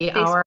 our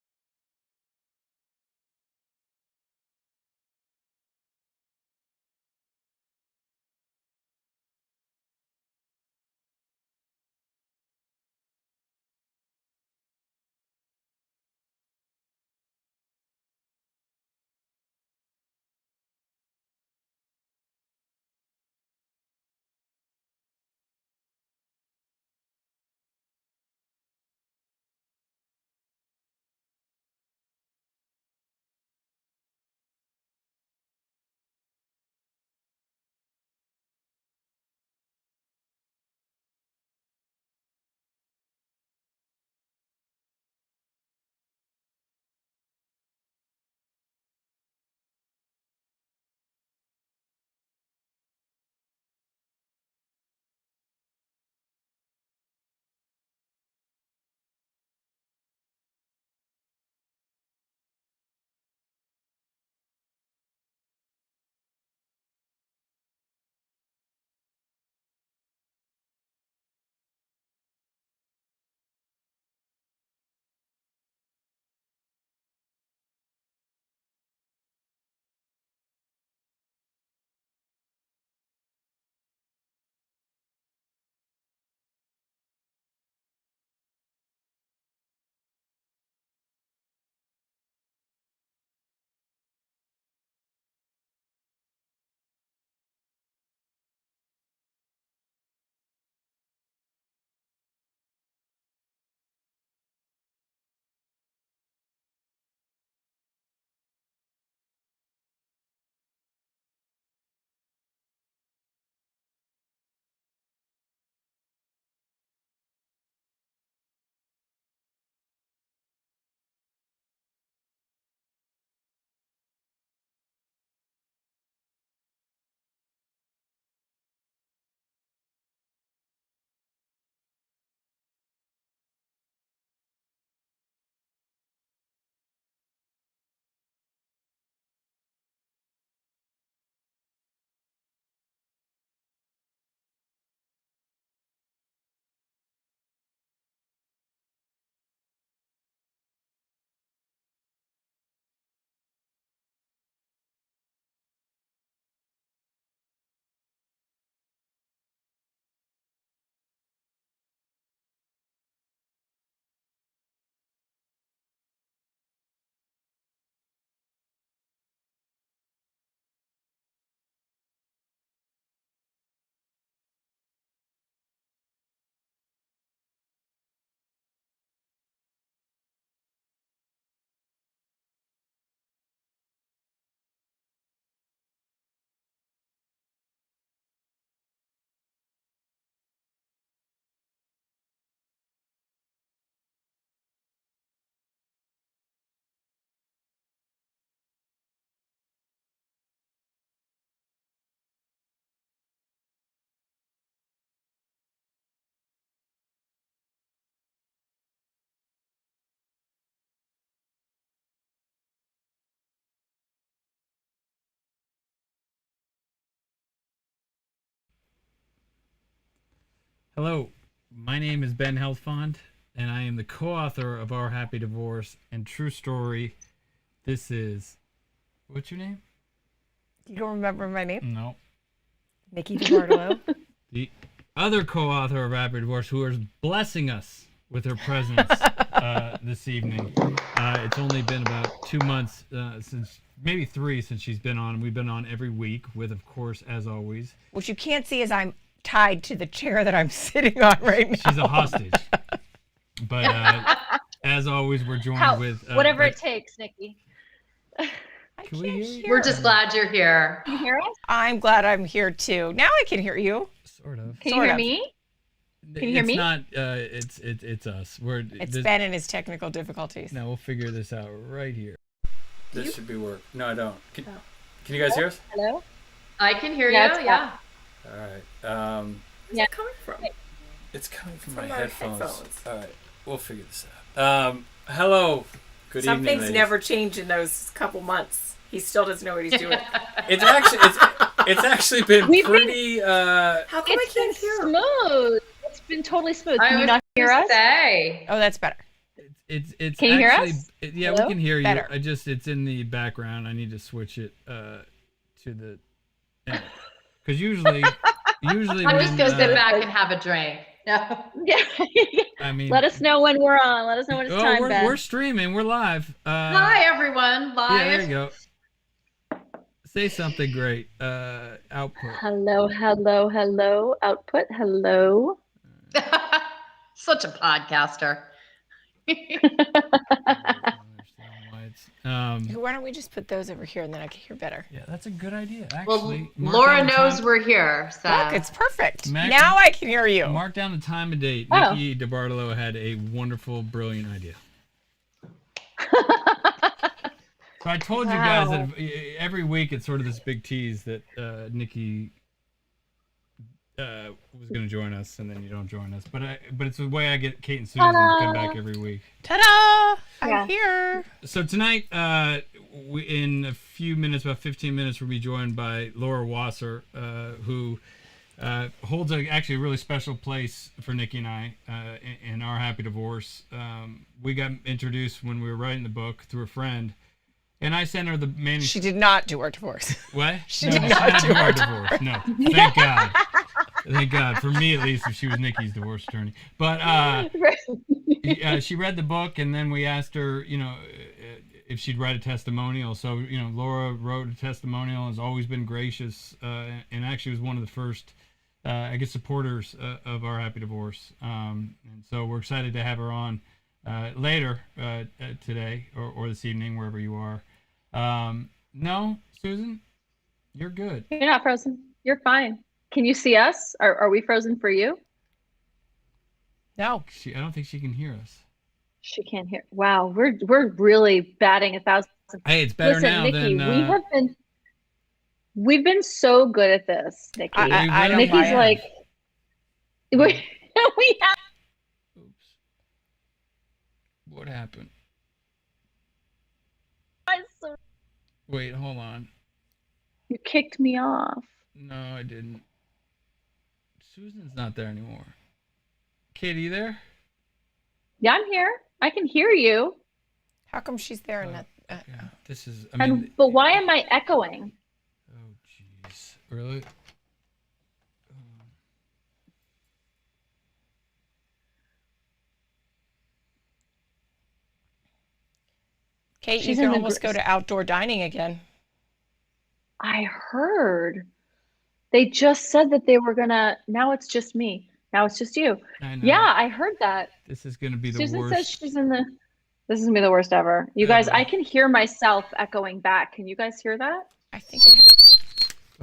Hello, my name is Ben Healthfond, and I am the co-author of Our Happy Divorce and True Story. This is, what's your name? You don't remember my name? No. Nikki DiBartolo. The other co-author of Happy Divorce, who is blessing us with her presence this evening. It's only been about 2 months since, maybe 3 since she's been on. We've been on every week with, of course, as always. What you can't see is I'm tied to the chair that I'm sitting on right now. She's a hostage. But as always, we're joined with... whatever it takes, Nikki. Can we hear you? we're just glad you're here. Can you hear us? I'm glad I'm here too. Now I can hear you. Sort of. Can you Sort hear of. me? Can you hear me? It's not. It's us. It's Ben and his technical difficulties. No, we'll figure this out right here. This should be work. No, I don't. Can you guys hear us? Hello? I can hear Yeah, you. Yeah. All right. Where's it coming from? It's coming from From my our headphones. headphones. All right, we'll figure this out. Hello. Good Some evening, things ladies. never change in those couple months. He still doesn't know what he's doing. It's actually been We've pretty. How come I It's been can't hear him? smooth. It's been totally smooth. I Can you was not hear gonna us? say. Oh, that's better. It's Can you hear actually us? yeah, Hello? we can hear you. Better. It's in the background. I need to switch it to the because usually I'm just when, gonna sit back and have a drink. No. Yeah. I mean, Let us know when we're on. Let us know when it's time, Ben. we're streaming. We're live. Hi everyone, live. Yeah, there you go. Say something great. Output. Hello, hello, hello. Output, hello. Such a podcaster. Why don't we just put those over here and then I can hear better? Yeah, that's a good idea. Well, Actually, mark Laura down the knows time- we're here. So. Look, it's perfect. Mac- Now I can hear you. Mark down the time and date. Oh. Nikki DeBartolo had a wonderful, brilliant idea. So I told you guys Wow. that every week it's sort of this big tease that Nikki was going to join us, and then you don't join us. But it's the way I get Kate and Susan to come back every week. Ta-da! Yeah. I'm here. So tonight, in a few minutes, about 15 minutes, we'll be joined by Laura Wasser, who holds actually a really special place for Nikki and I in our happy divorce. We got introduced when we were writing the book through a friend, and I sent her the manuscript. She did not do our divorce. What? She No, did not do our our divorce. No, thank God. Thank God. For me, at least, if she was Nikki's divorce attorney. But she read the book, and then we asked her, if she'd write a testimonial. So, Laura wrote a testimonial, has always been gracious, and actually was one of the first, supporters of our happy divorce. And so we're excited to have her on later today or this evening, wherever you are. No, Susan, you're good. You're not frozen. You're fine. Can you see us? Are we frozen for you? No. I don't think she can hear us. She can't hear. Wow, we're really batting 1,000. Hey, it's better Listen, now Nikki, than. we've been so good at this, Nikki. I don't really buy Nikki's it. like we have. Oops. What happened? Wait, hold on. You kicked me off. No, I didn't. Susan's not there anymore. Katie, you there? Yeah, I'm here. I can hear you. How come she's there and not? Yeah, this is. I mean, But why am I echoing? oh, jeez, really? Kate, She's you in can the almost go to outdoor dining again. I heard. They just said that they were gonna. Now it's just me. Now it's just you. I know. Yeah, I heard that. This is gonna be the Susan worst. says she's in the. This is gonna be the worst ever. You guys, Ever. I can hear myself echoing back. Can you guys hear that? I think it.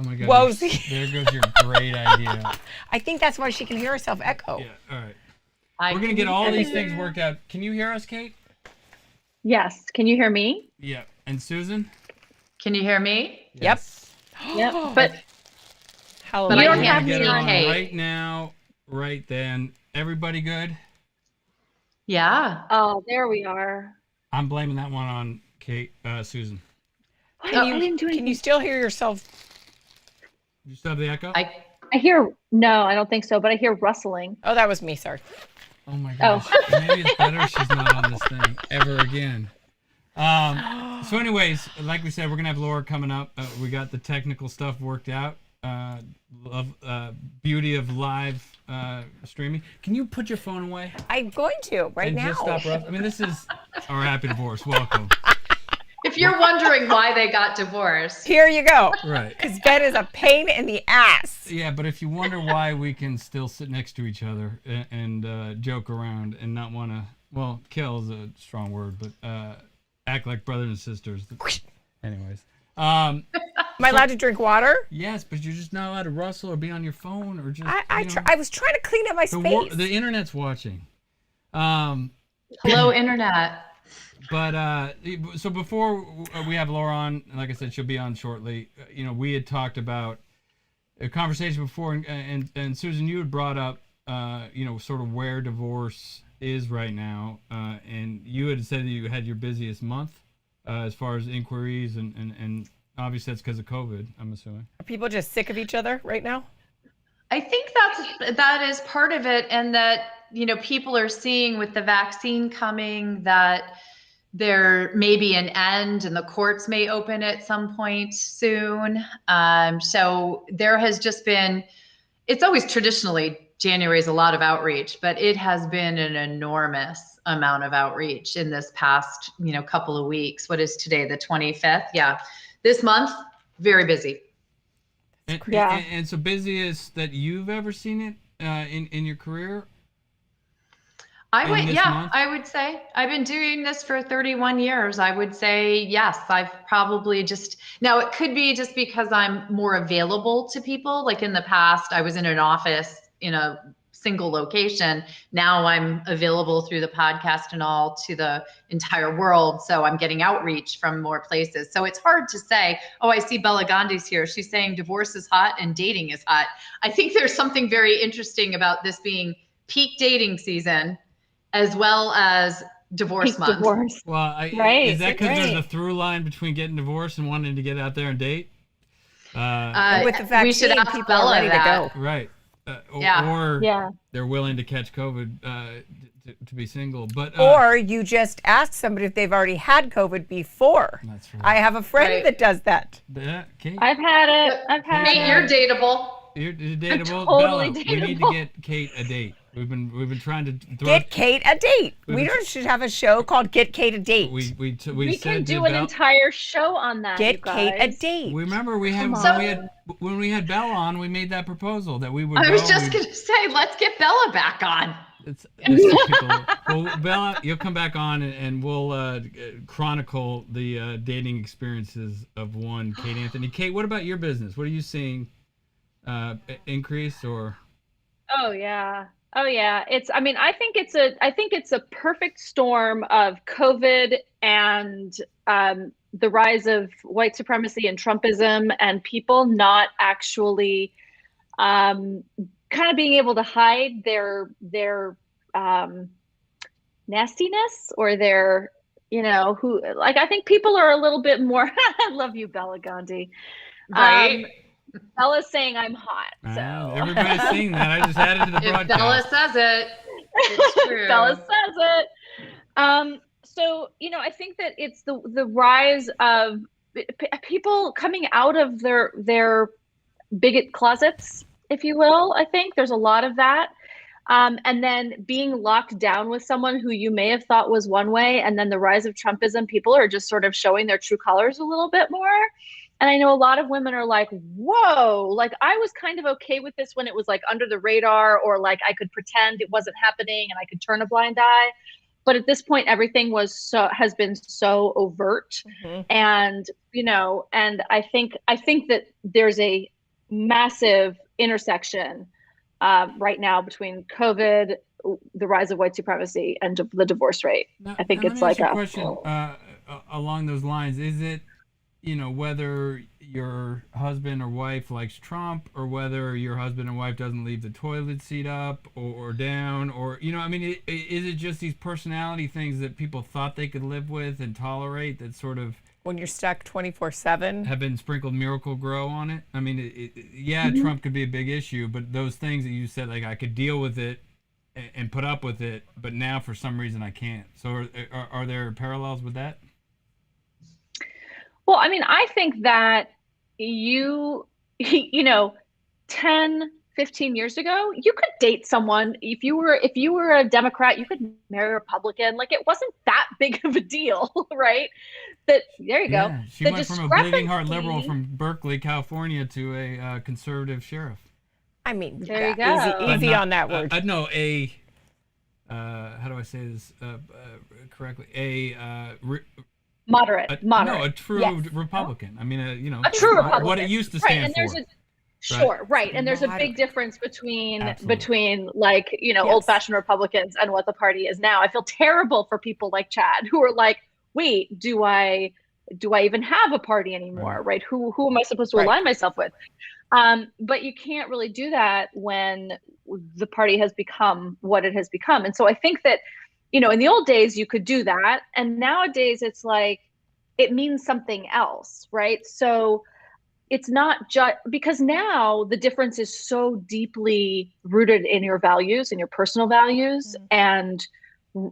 Oh my God. Whoa, you- see? There goes your great idea. I think that's why she can hear herself echo. Yeah. All right. I We're gonna can get all hear these you. things worked out. Can you hear us, Kate? Yes. Can you hear me? Yeah. And Susan? Can you hear me? Yep. Yep. But Hallelujah. But You I don't can't have get me her see on Kate. right now, right then. Everybody good? Yeah. oh, there we are. I'm blaming that one on Kate, Susan. What? Can I didn't do can anything. you still hear yourself? You still have the echo? I I hear. No, I don't think so. But I hear rustling. Oh, that was me. Sorry. Oh my gosh. Maybe it's better she's not on this thing ever again. So anyways, like we said, we're going to have Laura coming up. We got the technical stuff worked out. Beauty of live streaming. Can you put your phone away? I'm going to right and now. just stop I mean, this is our happy divorce. Welcome. if you're wondering why they got divorced, Here you go. Right. Because Ben is a pain in the ass. Yeah, but if you wonder why we can still sit next to each other and joke around and not want to, well, kill is a strong word, but act like brothers and sisters. Anyways. Am I allowed to drink water? Yes, but you're just not allowed to rustle or be on your phone or just. I was trying to clean up my space. The internet's watching. hello internet. But so before we have Laura on, like I said, she'll be on shortly. We had talked about a conversation before, and Susan, you had brought up, sort of where divorce is right now, and you had said that you had your busiest month as far as inquiries, and obviously that's because of COVID, I'm assuming. Are people just sick of each other right now? I think that is part of it, and that people are seeing with the vaccine coming that there may be an end, and the courts may open at some point soon. So there has just been. It's always traditionally January is a lot of outreach, but it has been an enormous amount of outreach in this past couple of weeks. What is today, the 25th? Yeah, this month very busy. And so busiest that you've ever seen it in your career? I would say I've been doing this for 31 years. I would say yes. I've probably now it could be just because I'm more available to people. Like in the past, I was in an office in a single location. Now I'm available through the podcast and all to the entire world. So I'm getting outreach from more places. So it's hard to say, oh, I see Bella Gandhi's here. She's saying divorce is hot and dating is hot. I think there's something very interesting about this being peak dating season as well as divorce month. Divorce. Well, Right, is that because right. there's a through line between getting divorced and wanting to get out there and date? With the we should vaccine, ask people Bella are ready that. to go. Right. Yeah. Or Yeah. they're willing to catch COVID to be single. But Or you just ask somebody if they've already had COVID before. That's right. I have a friend Right. that does that. Kate, I've had it. I've had Nate, it. you're dateable. you're dateable. totally Bella, we need to dateable. get Kate a date. We've been trying to throw. Get Kate a date. We We was- should have a show called Get Kate a Date. We We said can to do an Bella- entire show on that. Get you Kate a guys. date. We remember we had Come when we had Bella on, we made that proposal that we would. I was go, just we'd- going to say, let's get Bella back on. It's typical. Well, Bella, you'll come back on and we'll chronicle the dating experiences of one Kate Anthony. Kate, what about your business? What are you seeing? Increase or? Oh yeah. I think it's a perfect storm of COVID and the rise of white supremacy and Trumpism and people not actually kind of being able to hide their nastiness or their I think people are a little bit more I love you, Bella Gandhi. Right? Bella's saying I'm hot. So Everybody's seeing that. I just added to the If broadcast. Bella says it, it's true. Bella says it. So I think that it's the rise of people coming out of their bigot closets, if you will. I think there's a lot of that. And then being locked down with someone who you may have thought was one way, and then the rise of Trumpism, people are just sort of showing their true colors a little bit more. And I know a lot of women are like, whoa, like I was kind of okay with this when it was like under the radar, or like I could pretend it wasn't happening and I could turn a blind eye. But at this point, everything has been so overt. Mhm. And, and I think that there's a massive intersection right now between COVID, the rise of white supremacy, and the divorce rate. Now, I think now it's let me like ask you a question along those lines. Is it, whether your husband or wife likes Trump, or whether your husband and wife doesn't leave the toilet seat up or down, or, is it just these personality things that people thought they could live with and tolerate that sort of When you're stuck 24/7. have been sprinkled Miracle Grow on it? I mean, Trump could be a big issue, but those things that you said, like I could deal with it and put up with it, but now for some reason I can't. So are there parallels with that? Well, I mean, I think that 10, 15 years ago, you could date someone. If you were a Democrat, you could marry a Republican. Like it wasn't that big of a deal, right? There you go. Yeah, she The went from a bleeding heart discrepancy- liberal from Berkeley, California, to a conservative sheriff. I mean, There you yeah, go. But easy not- on that word. No, how do I say this correctly? Moderate. No, a true Yes. Republican. I mean, A true Republican. what it used to Right, stand and there's for. Sure, right. And there's a Moderate. big difference between Absolutely. like, old-fashioned Republicans and what the party is now. I feel terrible for people like Chad who are like, wait, do I even have a party anymore? Right? Who am I supposed to Right. align myself with? But you can't really do that when the party has become what it has become. And so I think that, in the old days you could do that, and nowadays it's like it means something else, right? So it's not just because now the difference is so deeply rooted in your values and your personal values and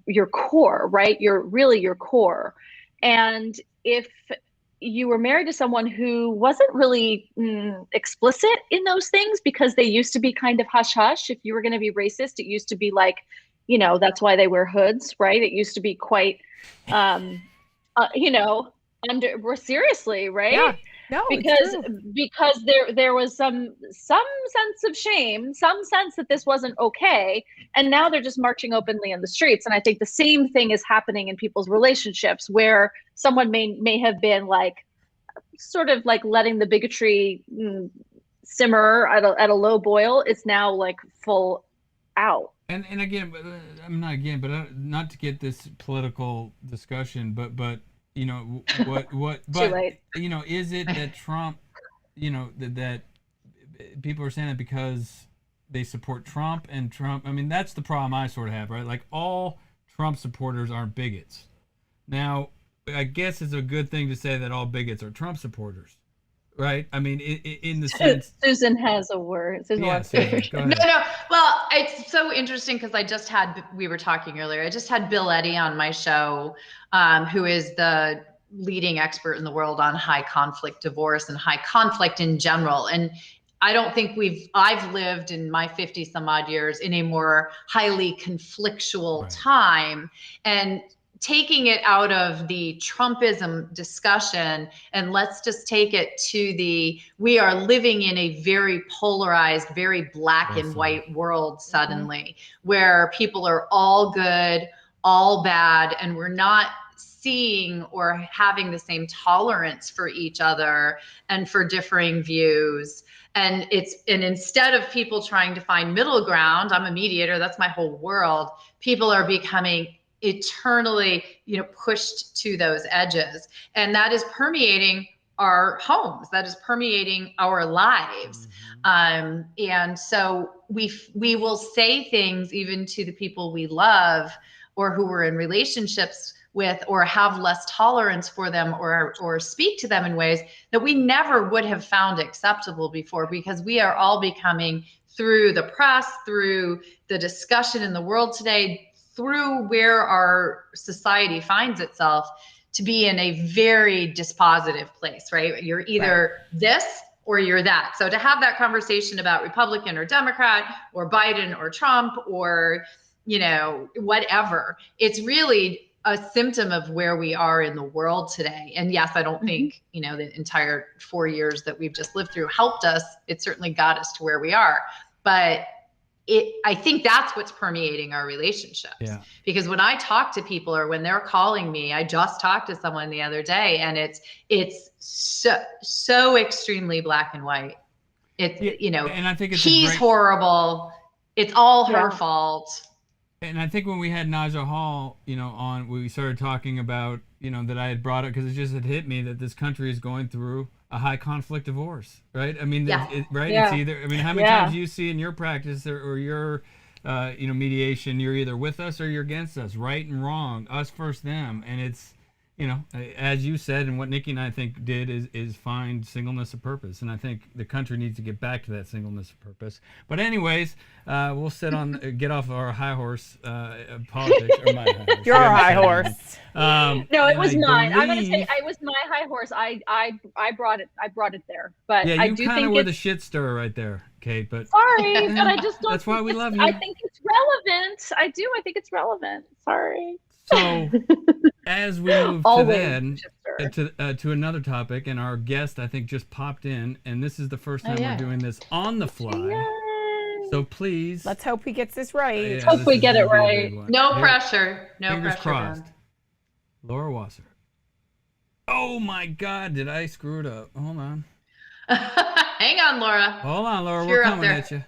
your core, right? Your core. And if you were married to someone who wasn't really explicit in those things because they used to be kind of hush hush. If you were going to be racist, it used to be like, that's why they wear hoods, right? It used to be quite, seriously, right? Yeah. No, because there was some sense of shame, some sense that this wasn't okay, and now they're just marching openly in the streets. And I think the same thing is happening in people's relationships, where someone may have been like, sort of like letting the bigotry simmer at a low boil. It's now like full out. And again, not to get this political discussion, but what Too late. Is it that Trump, that people are saying that because they support Trump, and Trump, I mean, that's the problem I sort of have, right? Like, all Trump supporters aren't bigots. Now, I guess it's a good thing to say that all bigots are Trump supporters, right? I mean, in the sense. Susan has a word. Susan wants Susan, to. go ahead. No. Well, it's so interesting because we were talking earlier. I just had Bill Eddy on my show, who is the leading expert in the world on high conflict divorce and high conflict in general. And I don't think I've lived in my 50 some odd years in a more highly conflictual time. And taking it out of the Trumpism discussion, and let's just take it to we are living in a very polarized, very black and white world suddenly, where people are all good, all bad, and we're not seeing or having the same tolerance for each other and for differing views. And instead of people trying to find middle ground, I'm a mediator, that's my whole world, people are becoming eternally, pushed to those edges. And that is permeating our homes, that is permeating our lives. And so we will say things even to the people we love or who we're in relationships with, or have less tolerance for them, or speak to them in ways that we never would have found acceptable before, because we are all becoming, through the press, through the discussion in the world today, through where our society finds itself, to be in a very dispositive place, right? You're either this or you're that. So to have that conversation about Republican or Democrat or Biden or Trump or, whatever, it's really a symptom of where we are in the world today. And yes, I don't think, the entire 4 years that we've just lived through helped us. It certainly got us to where we are. But I think that's what's permeating our relationships. Yeah. Because when I talk to people, or when they're calling me, I just talked to someone the other day, and it's so extremely black and white. And I think he's horrible. It's all her fault. And I think when we had Najah Hall, on, we started talking about, that I had brought up, because it just had hit me that this country is going through a high conflict divorce, right? I mean, right? Yeah. It's either, how many times do you see in your practice or your, mediation, you're either with us or you're against us, right and wrong, us versus them. And it's, as you said, and what Nikki and I think did is find singleness of purpose. And I think the country needs to get back to that singleness of purpose. But anyways, we'll get off our high horse politics. Or my high horse. Your high horse. No, it was mine. I'm going to say it was my high horse. I brought it there. But yeah, I you do kind think of were the shit stirrer right there, Kate. But sorry, but I just don't. That's why we love you. I think it's relevant. I do. I think it's relevant. Sorry. So, as we move to another topic, and our guest, I think, just popped in, and this is the first time we're doing this on the fly. Yay. So please. Let's hope he gets this right. Let's hope we get it right. No pressure. No Fingers pressure. Crossed. Laura Wasser. Oh my God, did I screw it up? Hold on. Hang on, Laura. Hold on, Laura. We're coming at you.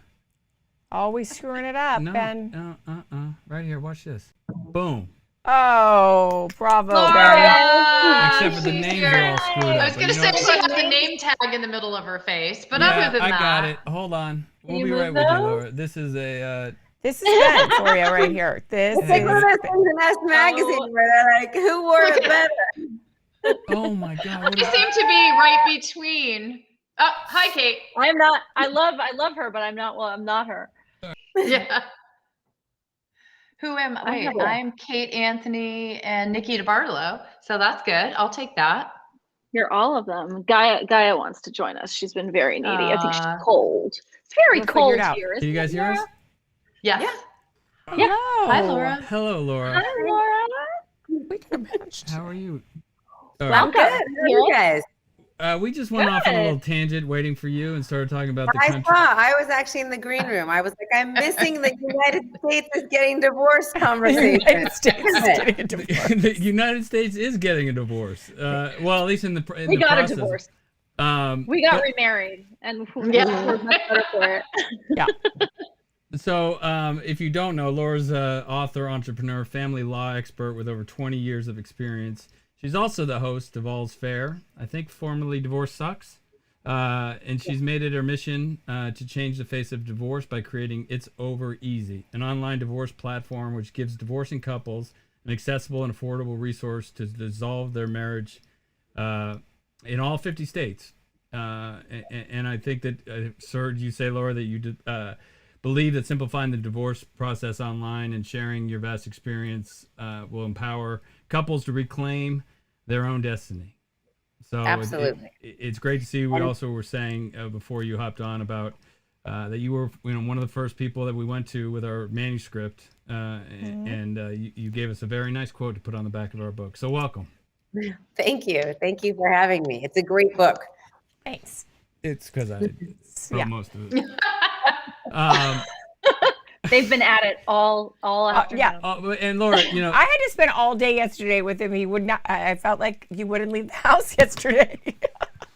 Always screwing it up, Ben. No, right here. Watch this. Boom. Oh, bravo, Laura! Ben. Except for the names are all screwed up. I was going to say she has the name tag in the middle of her face, but other than that. I got it. Hold on. We'll be right with you, Laura. This is a... This is Ben for you right here. It's like one of those things in S Magazine where they're like, who wore it better? Oh my God. I seem to be right between Oh, hi, Kate. I'm not. I love her, but I'm not. Well, I'm not her. Yeah. Who am I? Wait, have a- I'm Kate Anthony and Nikki DeBartolo. So that's good. I'll take that. You're all of them. Gaia wants to join us. She's been very needy. I think she's cold. It's very We'll figure cold it out. here. Can you guys hear us? Yes. Yeah. Hi, Laura. Hello, Laura. Hi, Laura. We can imagine. How are you? Welcome. Good. How are you guys? We just went off on a Good. little tangent waiting for you and started talking about the I country. saw. I was actually in the green room. I was like, I'm missing the United States is getting divorced The conversation. United States is getting a divorce. The United States is getting a divorce. Well, at least in the We got process. a divorce. Um, We got but- remarried, and Yeah. we're much better for it. Yeah. So, if you don't know, Laura's an author, entrepreneur, family law expert with over 20 years of experience. She's also the host of All's Fair, I think formerly Divorce Sucks. And she's made it her mission to change the face of divorce by creating It's Over Easy, an online divorce platform which gives divorcing couples an accessible and affordable resource to dissolve their marriage in all 50 states. And I think that I heard you say, Laura, that you did, believe that simplifying the divorce process online and sharing your vast experience will empower couples to reclaim their own destiny. So Absolutely. It's great to see. We also were saying before you hopped on about that you were one of the first people that we went to with our manuscript, and you gave us a very nice quote to put on the back of our book. So welcome. Thank you. Thank you for having me. It's a great book. Thanks. It's because I wrote Yeah. most of it. They've been at it all afternoon. Yeah. And Laura, I had to spend all day yesterday with him. He would not. I felt like he wouldn't leave the house yesterday.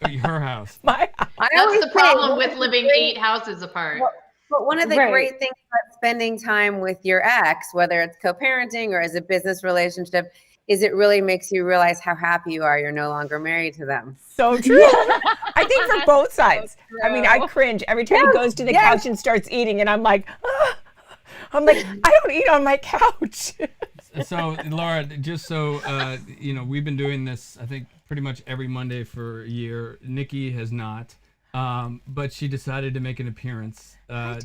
her house. My I That's always the say, problem one with of the living great- 8 houses apart. But one of the Right. great things about spending time with your ex, whether it's co-parenting or as a business relationship, is it really makes you realize how happy you are you're no longer married to them. so true. I think for both sides. I mean, I cringe every time he goes to the couch and starts eating, and I'm like, "Ah." I'm like, I don't eat on my couch. So Laura, just so we've been doing this, I think, pretty much every Monday for a year. Nikki has not, but she decided to make an appearance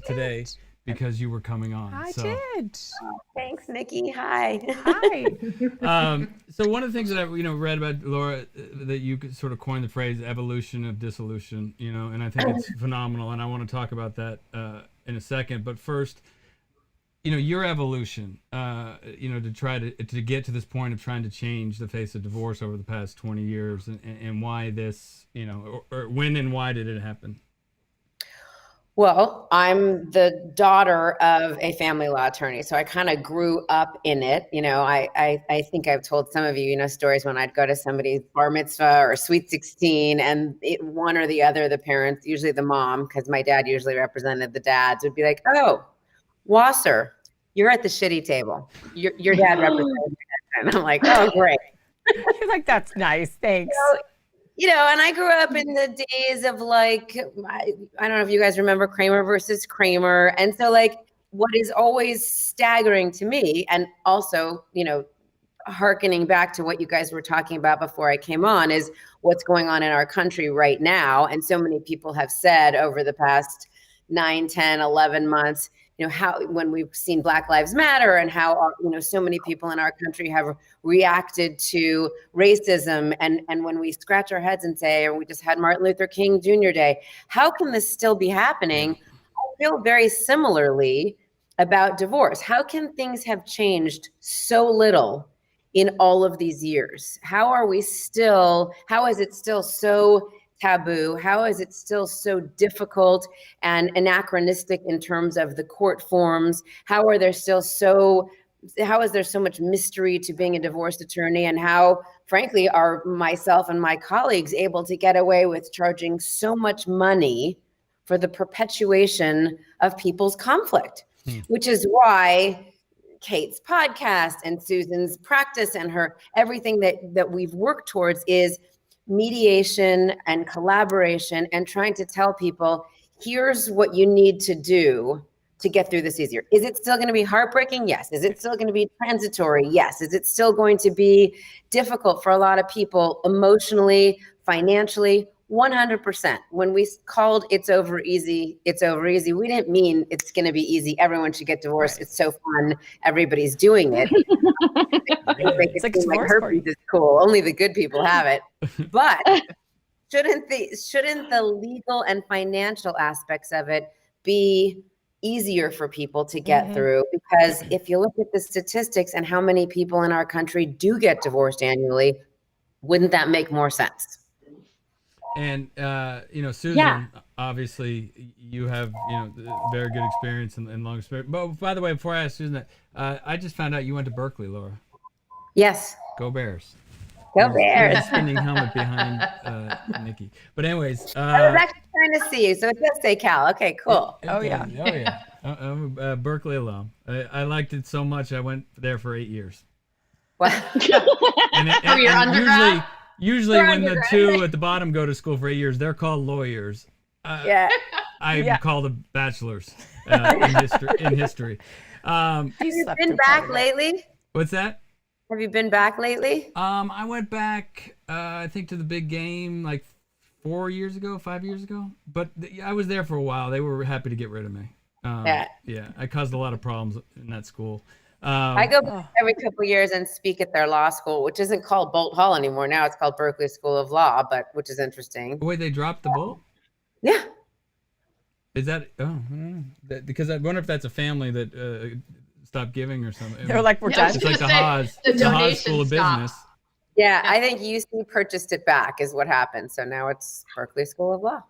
today because you were coming on. I so. did. Thanks, Nikki. Hi. Hi. So one of the things that I read about Laura, that you sort of coined the phrase "evolution of dissolution," and I think it's phenomenal, and I want to talk about that in a second. But first, your evolution, to try to get to this point of trying to change the face of divorce over the past 20 years, and why this, or when and why did it happen? Well, I'm the daughter of a family law attorney, so I kind of grew up in it. I think I've told some of you, stories when I'd go to somebody's bar mitzvah or sweet 16, and one or the other, the parents, usually the mom, because my dad usually represented the dads, would be like, "Oh, Wasser, you're at the shitty table. Your dad represented me." And I'm like, "Oh, great." You're like, that's nice. Thanks. And I grew up in the days of I don't know if you guys remember Kramer versus Kramer. And so what is always staggering to me, and also, hearkening back to what you guys were talking about before I came on, is what's going on in our country right now. And so many people have said over the past 9, 10, 11 months, how when we've seen Black Lives Matter and how, so many people in our country have reacted to racism. And when we scratch our heads and say, or we just had Martin Luther King Jr. Day, how can this still be happening? I feel very similarly about divorce. How can things have changed so little in all of these years? How is it still so taboo? How is it still so difficult and anachronistic in terms of the court forms? How is there so much mystery to being a divorce attorney? And how, frankly, are myself and my colleagues able to get away with charging so much money for the perpetuation of people's conflict? Which is why Kate's podcast and Susan's practice and her everything that we've worked towards is mediation and collaboration, and trying to tell people, here's what you need to do to get through this easier. Is it still going to be heartbreaking? Yes. Is it still going to be transitory? Yes. Is it still going to be difficult for a lot of people emotionally, financially? 100%. When we called It's Over Easy, we didn't mean it's going to be easy. Everyone should get divorced. It's so fun. Everybody's doing it. It's like like divorce herpes party. is cool. Only the good people have it. But shouldn't the legal and financial aspects of it be easier for people to get through? Because if you look at the statistics and how many people in our country do get divorced annually, wouldn't that make more sense? And Susan, obviously you have very good experience and long experience. But by the way, before I ask Susan that, I just found out you went to Berkeley, Laura. Yes. Go Bears. Go Bears. The spinning helmet behind Nikki. But anyways, I was actually trying to see you, so it does say Cal. Okay, cool. Oh yeah. I'm a Berkeley alum. I liked it so much I went there for 8 years. Wow. For your undergrad? Usually when the two at the bottom go to school for 8 years, they're called lawyers. I'm called a bachelor's in history. Have you been back lately? What's that? Have you been back lately? I went back, I think, to the big game like 5 years ago. But I was there for a while. They were happy to get rid of me. Yeah, I caused a lot of problems in that school. I go back every couple of years and speak at their law school, which isn't called Bolt Hall anymore. Now it's called Berkeley School of Law, which is interesting. Wait, they dropped the Bolt? Yeah. Is that? Oh, I don't know. Because I wonder if that's a family that stopped giving or something. They're like, we're done. It's like the Haas School of Business. Yeah, I think UC purchased it back is what happened. So now it's Berkeley School of Law.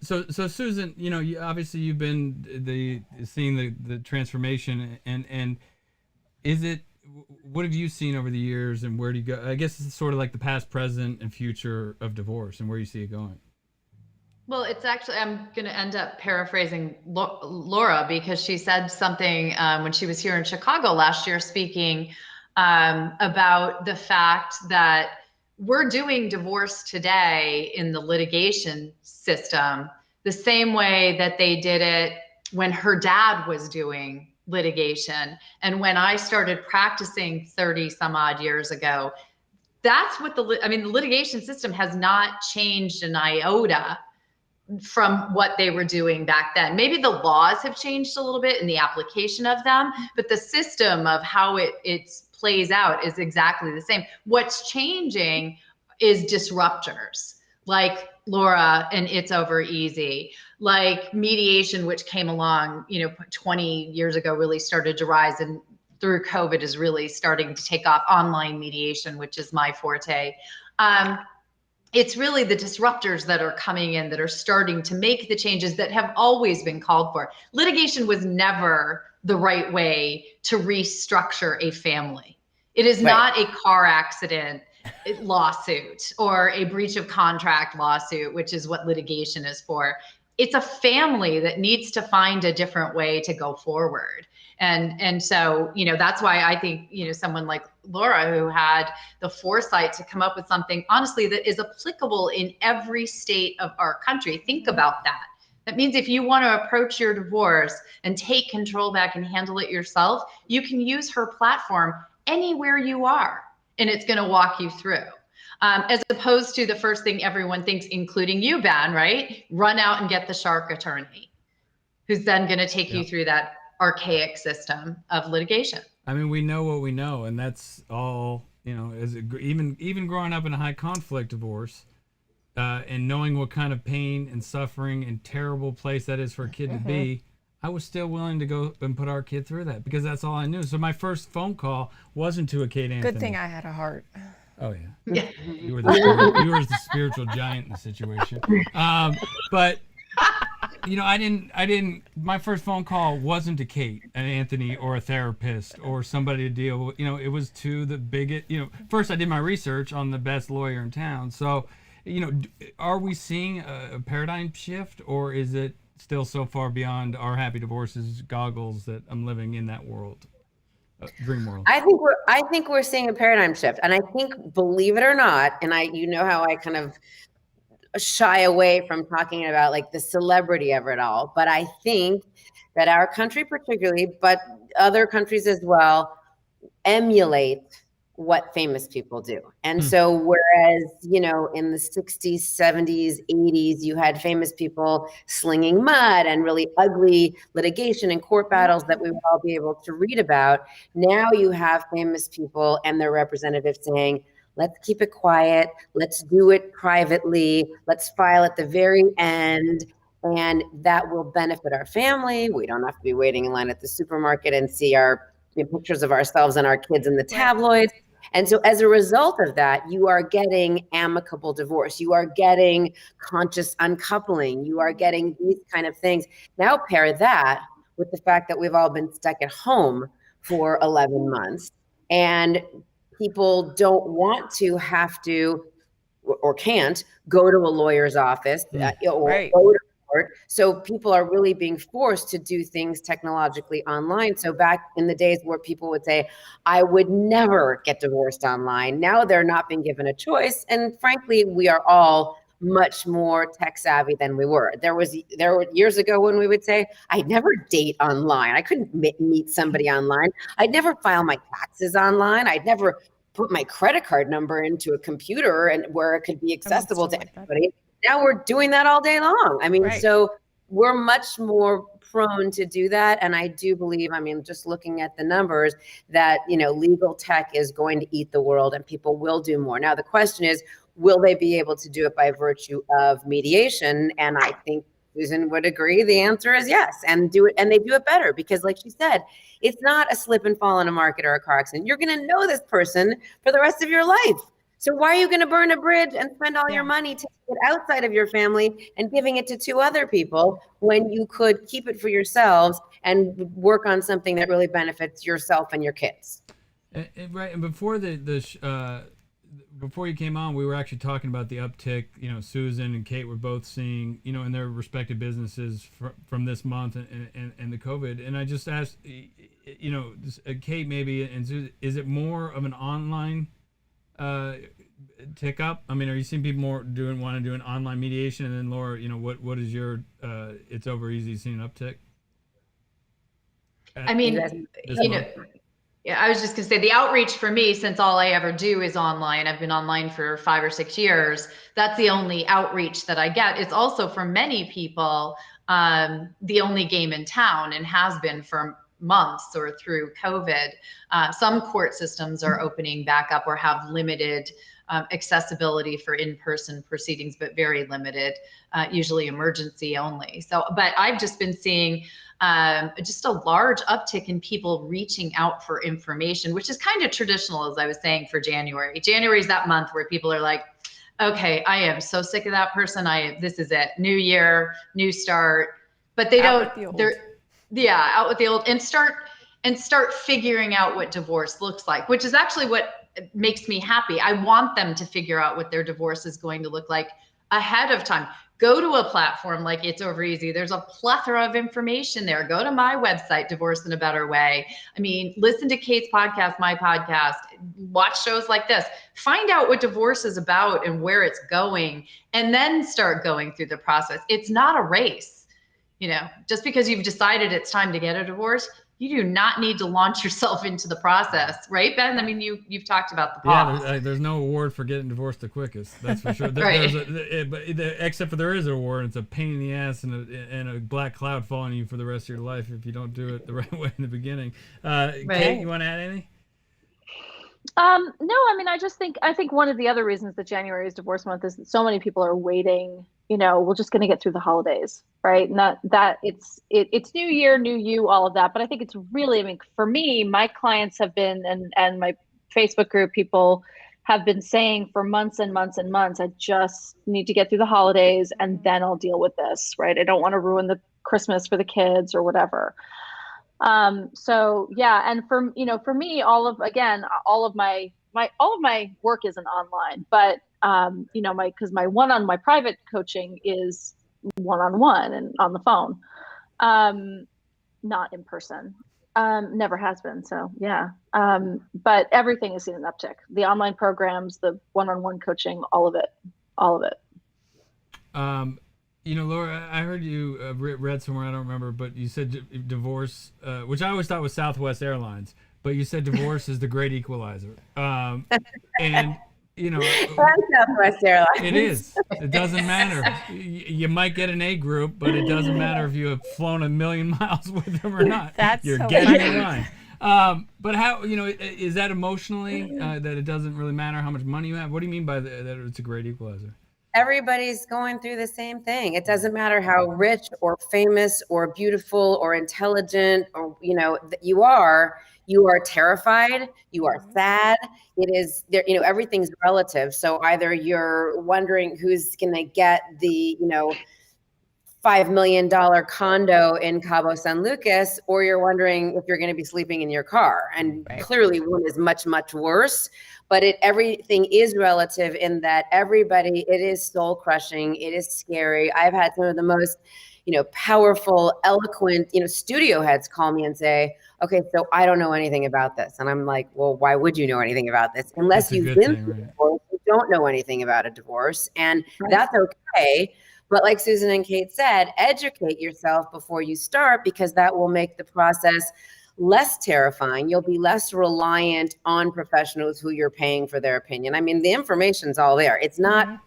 So Susan, obviously you've been seeing the transformation, and what have you seen over the years, and where do you go? I guess it's sort of like the past, present, and future of divorce, and where you see it going. Well, it's actually, I'm going to end up paraphrasing Laura, because she said something when she was here in Chicago last year speaking about the fact that we're doing divorce today in the litigation system the same way that they did it when her dad was doing litigation. And when I started practicing 30 some odd years ago, that's what the litigation system has not changed an iota from what they were doing back then. Maybe the laws have changed a little bit in the application of them, but the system of how it plays out is exactly the same. What's changing is disruptors like Laura and It's Over Easy, like mediation, which came along, 20 years ago, really started to rise, and through COVID is really starting to take off. Online mediation, which is my forte. It's really the disruptors that are coming in that are starting to make the changes that have always been called for. Litigation was never the right way to restructure a family. It is not a car accident lawsuit or a breach of contract lawsuit, which is what litigation is for. It's a family that needs to find a different way to go forward. And so, that's why I think, someone like Laura, who had the foresight to come up with something, honestly, that is applicable in every state of our country. Think about that. That means if you want to approach your divorce and take control back and handle it yourself, you can use her platform anywhere you are, and it's going to walk you through. As opposed to the first thing everyone thinks, including you, Ben, right? Run out and get the shark attorney, who's then going to take you through that archaic system of litigation. I mean, we know what we know, and that's all, even growing up in a high conflict divorce, and knowing what kind of pain and suffering and terrible place that is for a kid to be, I was still willing to go and put our kid through that because that's all I knew. So my first phone call wasn't to a Kate Anthony. Good thing I had a heart. Oh yeah. You were the spiritual giant in the situation. But I didn't. My first phone call wasn't to Kate and Anthony or a therapist or somebody to deal with. It was to the biggest. First I did my research on the best lawyer in town. So, are we seeing a paradigm shift, or is it still so far beyond our happy divorces goggles that I'm living in that world, dream world? I think we're seeing a paradigm shift, and I think, believe it or not, and how I kind of shy away from talking about like the celebrity of it all, but I think that our country particularly, but other countries as well, emulate what famous people do. And so whereas, you know, in the 60s, 70s, 80s, you had famous people slinging mud and really ugly litigation and court battles that we would all be able to read about, now you have famous people and their representatives saying, let's keep it quiet, let's do it privately, let's file at the very end, and that will benefit our family. We don't have to be waiting in line at the supermarket and see our pictures of ourselves and our kids in the tabloids. And so as a result of that, you are getting amicable divorce. You are getting conscious uncoupling. You are getting these kind of things. Now pair that with the fact that we've all been stuck at home for 11 months and people don't want to have to or can't go to a lawyer's office or go to court. So people are really being forced to do things technologically online. So back in the days where people would say, I would never get divorced online, now they're not being given a choice. And frankly, we are all much more tech savvy than we were. There were years ago when we would say, I'd never date online. I couldn't meet somebody online. I'd never file my taxes online. I'd never put my credit card number into a computer and where it could be accessible to everybody. Now we're doing that all day long. I mean, so we're much more prone to do that. And I do believe, I mean, just looking at the numbers that, you know, legal tech is going to eat the world and people will do more. Now, the question is, will they be able to do it by virtue of mediation? And I think Susan would agree. The answer is yes, and do it, and they do it better because, like she said, it's not a slip and fall in a market or a car accident. You're going to know this person for the rest of your life. So why are you going to burn a bridge and spend all your money to get outside of your family and giving it to two other people when you could keep it for yourselves and work on something that really benefits yourself and your kids? Right, and before before you came on, we were actually talking about the uptick. You know, Susan and Kate were both seeing, you know, in their respective businesses from this month and the COVID. And I just asked, you know, Kate maybe and Susan, is it more of an online tick up? I mean, are you seeing people more want to do an online mediation? And then Laura, you know, what is your It's Over Easy seeing an uptick? I mean, you know, yeah, I was just gonna say the outreach for me, since all I ever do is online, I've been online for 5 or 6 years. That's the only outreach that I get. It's also for many people, the only game in town and has been for months or through COVID. Some court systems are opening back up or have limited accessibility for in-person proceedings, but very limited, usually emergency only. So, but I've just been seeing just a large uptick in people reaching out for information, which is kind of traditional, as I was saying, for January. January is that month where people are like, okay, I am so sick of that person. This is it. New year, new start. But they out with the old and start figuring out what divorce looks like, which is actually what makes me happy. I want them to figure out what their divorce is going to look like ahead of time. Go to a platform like It's Over Easy. There's a plethora of information there. Go to my website, Divorce in a Better Way. I mean, listen to Kate's podcast, my podcast, watch shows like this. Find out what divorce is about and where it's going, and then start going through the process. It's not a race. You know, just because you've decided it's time to get a divorce, you do not need to launch yourself into the process, right, Ben? I mean, you've talked about the pause. Yeah, there's no award for getting divorced the quickest. That's for sure. Right. Except for there is an award. It's a pain in the ass and a black cloud following you for the rest of your life if you don't do it the right way in the beginning. Right. Kate, you want to add anything? No, I mean, I think one of the other reasons that January is divorce month is that so many people are waiting. You know, we're just going to get through the holidays, right? And that it's new year, new you, all of that. But I think it's really, I mean, for me, my clients have been, and my Facebook group people have been saying for months and months and months, I just need to get through the holidays and then I'll deal with this, right? I don't want to ruin the Christmas for the kids or whatever. So yeah, and for me, all of my work isn't online, but you know, my private coaching is one-on-one and on the phone, not in person, never has been. So yeah. But everything is seeing an uptick, the online programs, the one-on-one coaching, all of it. You know, Laura, I heard you read somewhere, I don't remember, but you said divorce, which I always thought was Southwest Airlines. but you said divorce is the great equalizer. And you know, That's Southwest Airlines. it is. It doesn't matter. You might get an A group, but it doesn't matter if you have flown 1,000,000 miles with them or not. That's You're so getting funny. in line. But how, you know, is that emotionally that it doesn't really matter how much money you have? What do you mean by that it's a great equalizer? Everybody's going through the same thing. It doesn't matter how rich or famous or beautiful or intelligent or, you know, that you are terrified, you are sad. It is there, you know, everything's relative. So either you're wondering who's going to get the, you know, $5 million condo in Cabo San Lucas, or you're wondering if you're going to be sleeping in your car. And Right. clearly one is much, much worse. But everything is relative in that everybody, it is soul crushing. It is scary. I've had some of the most, you know, powerful, eloquent, you know, studio heads call me and say, okay, so I don't know anything about this. And I'm like, well, why would you know anything about this? Unless That's a you've good been thing, through a right? divorce, you don't know anything about a divorce. And Right. that's okay. But like Susan and Kate said, educate yourself before you start, because that will make the process less terrifying. You'll be less reliant on professionals who you're paying for their opinion. I mean, the information's all there. It's not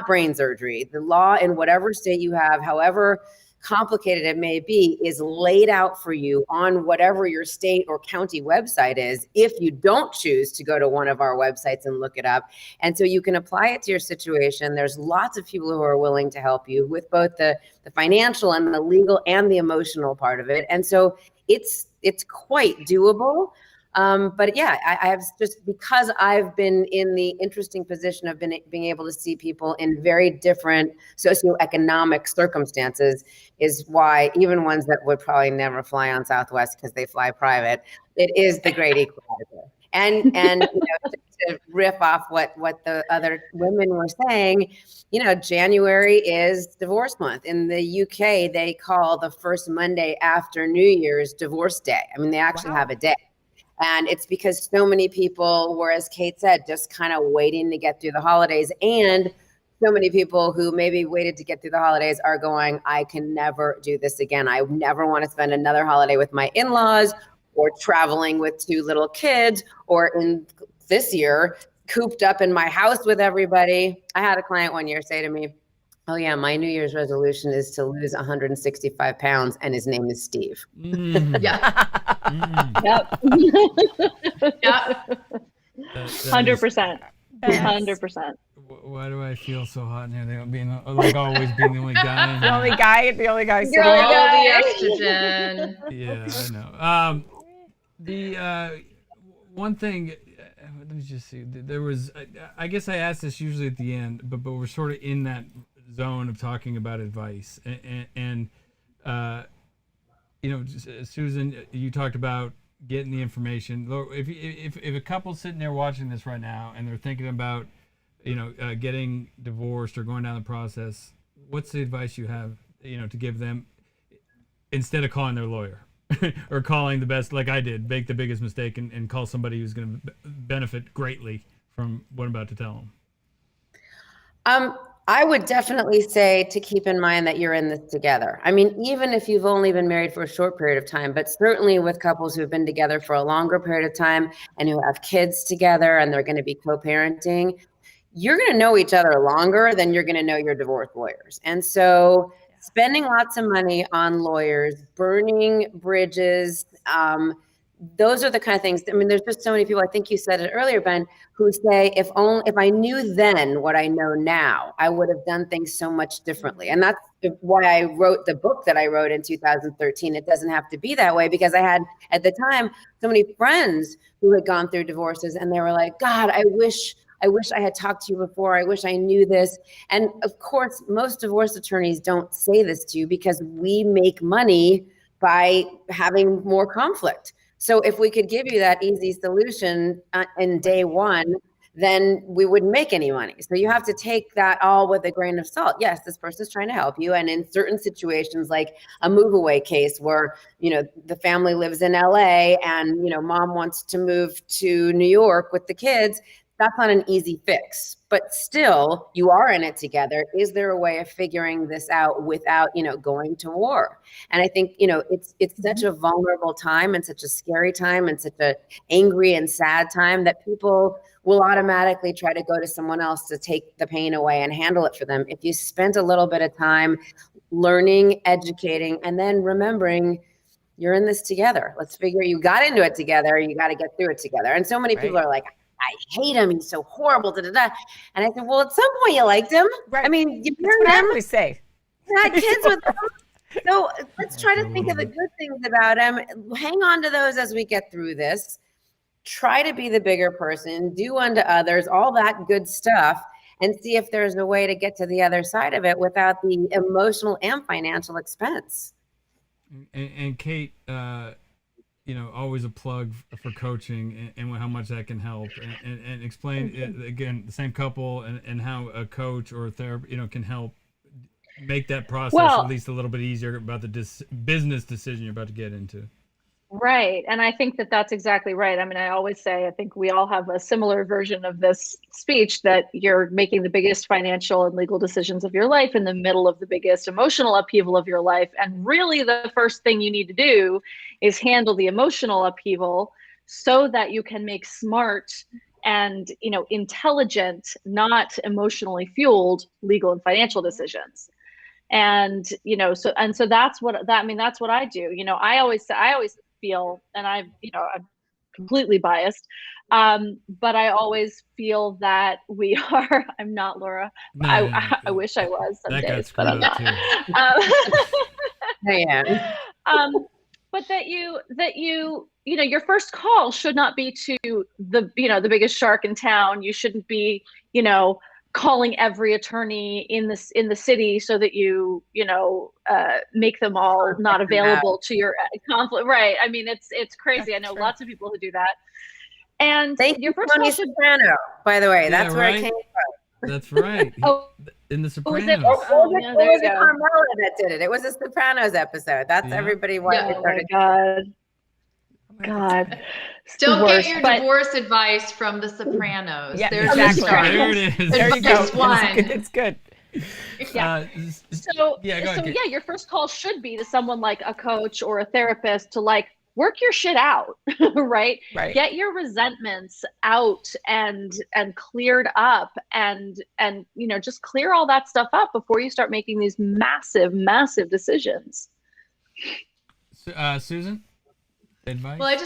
brain surgery. The law in whatever state you have, however complicated it may be, is laid out for you on whatever your state or county website is, if you don't choose to go to one of our websites and look it up. And so you can apply it to your situation. There's lots of people who are willing to help you with both the financial and the legal and the emotional part of it. And so it's quite doable. But yeah, I have, just because I've been in the interesting position of being able to see people in very different socioeconomic circumstances, is why even ones that would probably never fly on Southwest because they fly private, it is the great equalizer. And you know, to riff off what the other women were saying, you know, January is divorce month. In the UK, they call the first Monday after New Year's Divorce Day. I mean, they actually have a day. And it's because so many people were, as Kate said, just kind of waiting to get through the holidays. And so many people who maybe waited to get through the holidays are going, I can never do this again. I never want to spend another holiday with my in-laws, or traveling with 2 little kids, or in this year, cooped up in my house with everybody. I had a client one year say to me, oh yeah, my New Year's resolution is to lose 165 pounds, and his name is Steve. Mm, Yeah. mm. Yep. Yeah. That is- 100%. Yes. 100%. Why do I feel so hot in here? They being like always being the only guy. In The only here. guy sitting You're there. only All guy. the estrogen. Yeah, I know. The one thing, let me just see. There was, I guess I asked this usually at the end, but we're sort of in that zone of talking about advice, and you know, Susan, you talked about getting the information. If a couple's sitting there watching this right now and they're thinking about, you know, getting divorced or going down the process, what's the advice you have, you know, to give them instead of calling their lawyer? Or calling the best, like I did, make the biggest mistake and call somebody who's going to benefit greatly from what I'm about to tell them? I would definitely say to keep in mind that you're in this together. I mean, even if you've only been married for a short period of time, but certainly with couples who've been together for a longer period of time and who have kids together and they're going to be co-parenting, you're going to know each other longer than you're going to know your divorce lawyers. And so spending lots of money on lawyers, burning bridges, those are the kind of things. I mean, there's just so many people, I think you said it earlier, Ben, who say, if I knew then what I know now, I would have done things so much differently. And that's why I wrote the book that I wrote in 2013. It doesn't have to be that way, because I had, at the time, so many friends who had gone through divorces, and they were like, God, I wish I had talked to you before. I wish I knew this. And of course, most divorce attorneys don't say this to you, because we make money by having more conflict. So if we could give you that easy solution in day one, then we wouldn't make any money. So you have to take that all with a grain of salt. Yes, this person's trying to help you. And in certain situations, like a move away case where, you know, the family lives in LA and, you know, mom wants to move to New York with the kids, that's not an easy fix, but still you are in it together. Is there a way of figuring this out without, going to war? And I think, it's such a vulnerable time and such a scary time and such a angry and sad time that people will automatically try to go to someone else to take the pain away and handle it for them. If you spend a little bit of time learning, educating, and then remembering you're in this together. Let's figure, you got into it together. You got to get through it together. And so many people are like, I hate him. He's so horrible. Da, da, da. And I said, well, at some point you liked him. Right. I mean, you That's what I him. always say. You had kids with him. So let's try to think of the good things about him. Hang on to those as we get through this. Try to be the bigger person. Do unto others, all that good stuff, and see if there's a way to get to the other side of it without the emotional and financial expense. And Kate, always a plug for coaching and how much that can help, and explain it, again, the same couple and how a coach or a therapist, can help make that process at least a little bit easier about the business decision you're about to get into. Right. And I think that that's exactly right. I mean, I always say, I think we all have a similar version of this speech, that you're making the biggest financial and legal decisions of your life in the middle of the biggest emotional upheaval of your life. And really the first thing you need to do is handle the emotional upheaval so that you can make smart and, intelligent, not emotionally fueled legal and financial decisions. And, so that's what that's what I do. I always feel, and I'm completely biased, but I always feel that we are, I'm not Laura. No, I wish I was some days, but I'm not. Yeah. But that your first call should not be to the biggest shark in town. You shouldn't be, calling every attorney in the city so that you make them all not available to your conflict. Right. I mean, it's crazy. That's I know true. lots of people who do that. And Thank your you, first Tony call should. Soprano, by the way. Yeah, That's where right? it came from. That's right. Oh, In The was Sopranos. it? Oh, yeah, there you It was go. Carmela that did it. It was a Sopranos episode. That's Yeah. everybody why Yeah. they Oh my started. God. It's the Don't get worst, your but- divorce advice from The Sopranos. Yeah, There's exactly. the start. There it is. There you go. Just one. It's good. Yeah. So, go ahead, Kate. your first call should be to someone like a coach or a therapist to work your shit out, right? Right. Get your resentments out and cleared up and just clear all that stuff up before you start making these massive, massive decisions. Susan, advice? Well,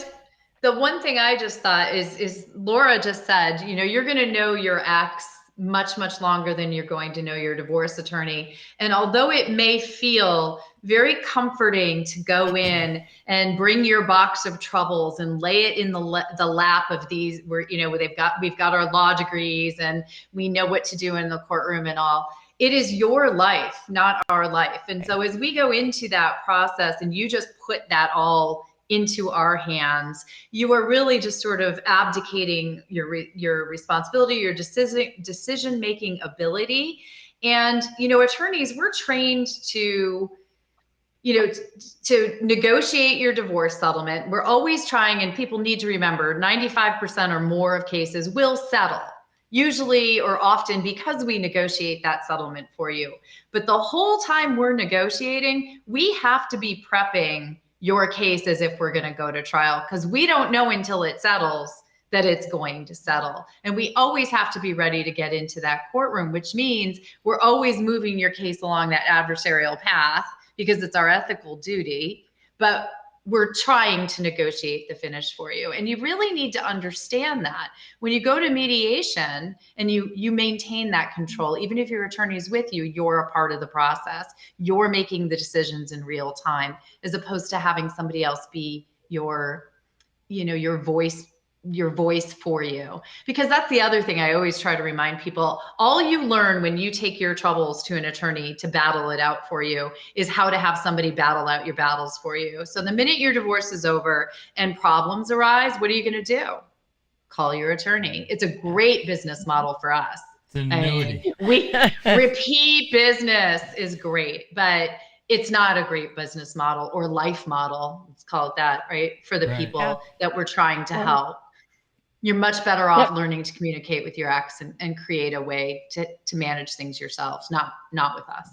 the one thing I just thought is Laura just said, you're going to know your ex much, much longer than you're going to know your divorce attorney. And although it may feel very comforting to go in and bring your box of troubles and lay it in the lap of these, where, we've got our law degrees and we know what to do in the courtroom and all. It is your life, not our life. And so as we go into that process and you just put that all into our hands, you are really just sort of abdicating your responsibility, your decision-making ability. And, attorneys, we're trained to negotiate your divorce settlement. We're always trying, and people need to remember 95% or more of cases will settle. Usually or often because we negotiate that settlement for you. But the whole time we're negotiating, we have to be prepping your case as if we're going to go to trial, because we don't know until it settles that it's going to settle. And we always have to be ready to get into that courtroom, which means we're always moving your case along that adversarial path because it's our ethical duty. But we're trying to negotiate the finish for you. And you really need to understand that when you go to mediation and you maintain that control, even if your attorney is with you, you're a part of the process. You're making the decisions in real time, as opposed to having somebody else be your voice for you. Because that's the other thing I always try to remind people. All you learn when you take your troubles to an attorney to battle it out for you is how to have somebody battle out your battles for you. So the minute your divorce is over and problems arise, what are you going to do? Call your attorney. It's a great business model for us. It's an annuity. Repeat business is great, but it's not a great business model or life model. Let's call it that, right? For the Right. people that we're trying to help. You're much better off learning to communicate with your ex and create a way to manage things yourselves, not with us.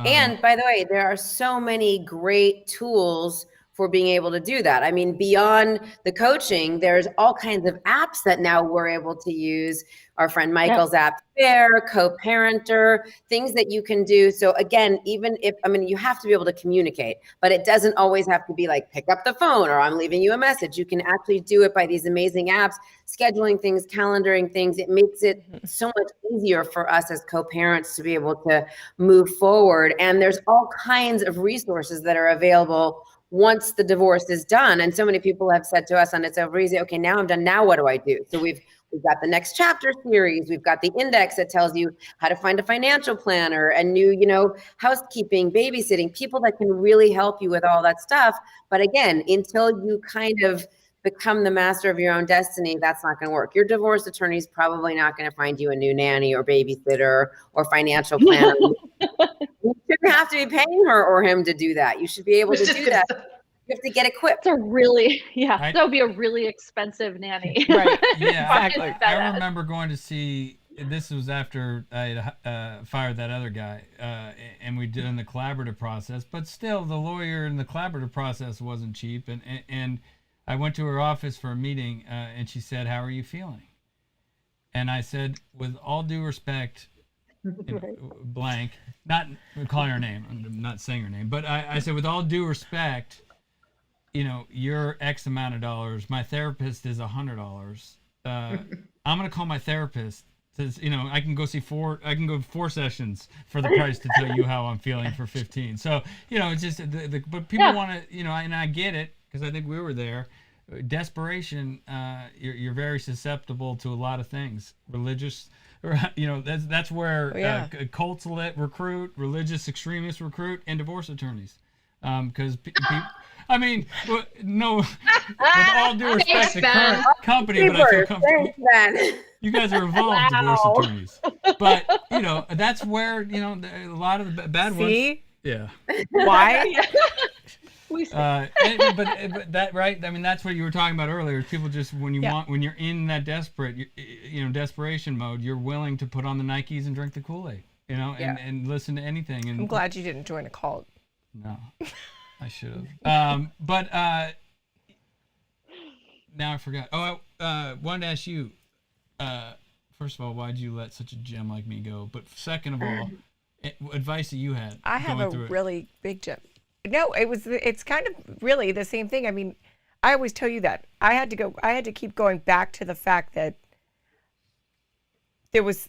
And by the way, there are so many great tools for being able to do that. I mean, beyond the coaching, there's all kinds of apps that now we're able to use. Our friend Michael's app, Fair, Co-Parenter, things that you can do. So again, even if, I mean, you have to be able to communicate, but it doesn't always have to be like, pick up the phone or I'm leaving you a message. You can actually do it by these amazing apps, scheduling things, calendaring things. It makes it so much easier for us as co-parents to be able to move forward. And there's all kinds of resources that are available once the divorce is done. And so many people have said to us on It's Over Easy, okay, now I'm done. Now what do I do? So we've got the Next Chapter series. We've got the index that tells you how to find a financial planner and new, housekeeping, babysitting, people that can really help you with all that stuff. But again, until you kind of become the master of your own destiny, that's not going to work. Your divorce attorney is probably not going to find you a new nanny or babysitter or financial planner. You shouldn't have to be paying her or him to do that. You should be able to do that. You have to get equipped. That would be a really expensive nanny. Right. Yeah, Exactly. I remember going to see. This was after I had fired that other guy, and we did in the collaborative process. But still, the lawyer in the collaborative process wasn't cheap. And I went to her office for a meeting, and she said, "How are you feeling?" And I said, "With all due respect." Blank, not calling her name, I'm not saying her name, but I said, with all due respect, you're X amount of dollars, my therapist is $100. I'm gonna call my therapist. Says, I can go 4 sessions for the price to tell you how I'm feeling for 15. So it's just but people want to, and I get it because I think we were there. Desperation, you're very susceptible to a lot of things. Religious, that's where cults recruit, religious extremists recruit, and divorce attorneys. Because I mean, no, with all due respect to current company, but I feel comfortable. You guys are involved, divorce attorneys. But that's where a lot of the bad ones. Yeah. Why? But that, right? I mean, that's what you were talking about earlier. People just when you're in that desperation mode, you're willing to put on the Nikes and drink the Kool-Aid, and listen to anything. And I'm glad you didn't join a cult. No, I should have. But now I forgot. Oh, I wanted to ask you. First of all, why'd you let such a gem like me go? But second of all, advice that you had. I have a really big gem. No, it's kind of really the same thing. I mean, I always tell you that. I had to keep going back to the fact that there was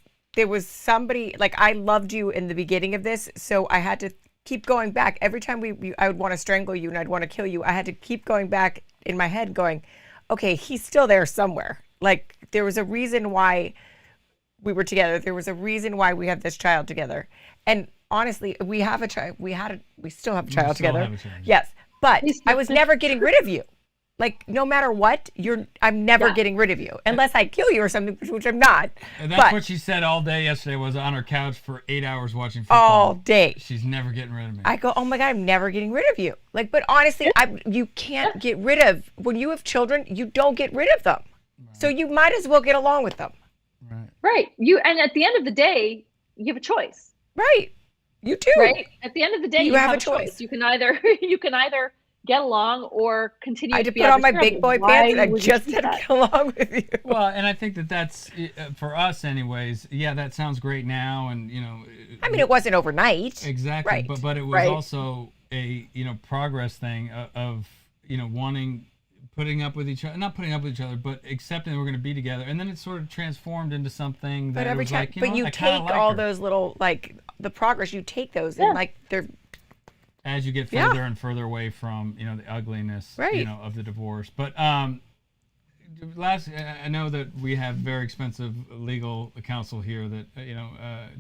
somebody, like, I loved you in the beginning of this, so I had to keep going back. Every time I would want to strangle you and I'd want to kill you, I had to keep going back in my head going, okay, he's still there somewhere. Like, there was a reason why we were together. There was a reason why we have this child together. And honestly, we have a child. We still have a child together. Yes, but I was never getting rid of you. Like, no matter what, I'm never getting rid of you unless I kill you or something, which I'm not. And that's what she said all day yesterday. Was on her couch for 8 hours watching football. All day. She's never getting rid of me. I go, oh my God, I'm never getting rid of you. Like, but honestly, you can't get rid of, when you have children, you don't get rid of them. Right. So you might as well get along with them. Right. And at the end of the day, you have a choice. Right. You do. Right. At the end of the day, you have a choice. You can either get along or continue. I had to put on my big boy pants and I just had to get along with you. Well, and I think that's for us, anyways. Yeah, that sounds great now, and I mean, it wasn't overnight. Exactly. Right. But it was also a progress thing of putting up with each other, not putting up with each other, but accepting that we're going to be together, and then it sort of transformed into something that. But every was time, like, but you take all those little, like, the progress, you take those and like they're. As you get further and further away from the ugliness of the divorce. But last, I know that we have very expensive legal counsel here that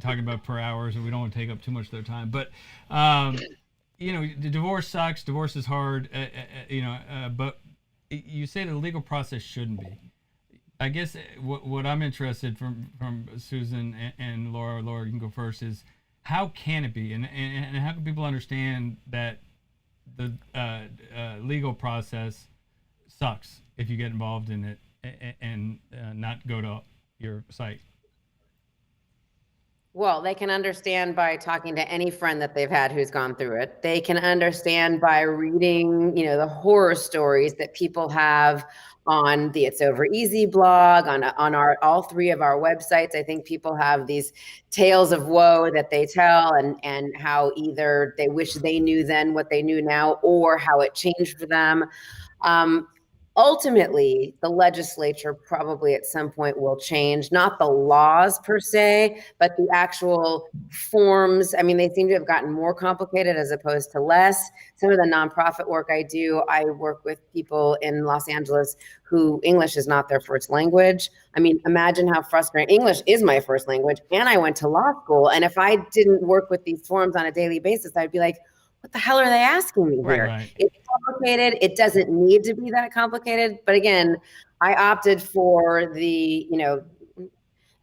talking about per hours, and we don't want to take up too much of their time. But the divorce sucks. Divorce is hard. But you say the legal process shouldn't be. I guess what I'm interested from Susan and Laura. Laura, you can go first. Is how can it be, and how can people understand that the legal process sucks if you get involved in it, and not go to your site? Well, they can understand by talking to any friend that they've had who's gone through it. They can understand by reading, the horror stories that people have on the It's Over Easy blog, on our all three of our websites. I think people have these tales of woe that they tell, and how either they wish they knew then what they knew now, or how it changed for them. Ultimately, the legislature probably at some point will change, not the laws per se, but the actual forms. I mean, they seem to have gotten more complicated as opposed to less. Some of the nonprofit work I work with people in Los Angeles who English is not their first language. I mean, imagine how frustrating. English is my first language, and I went to law school. And if I didn't work with these forms on a daily basis, I'd be like, what the hell are they asking me here? Right. It's complicated. It doesn't need to be that complicated. But again, I opted for the,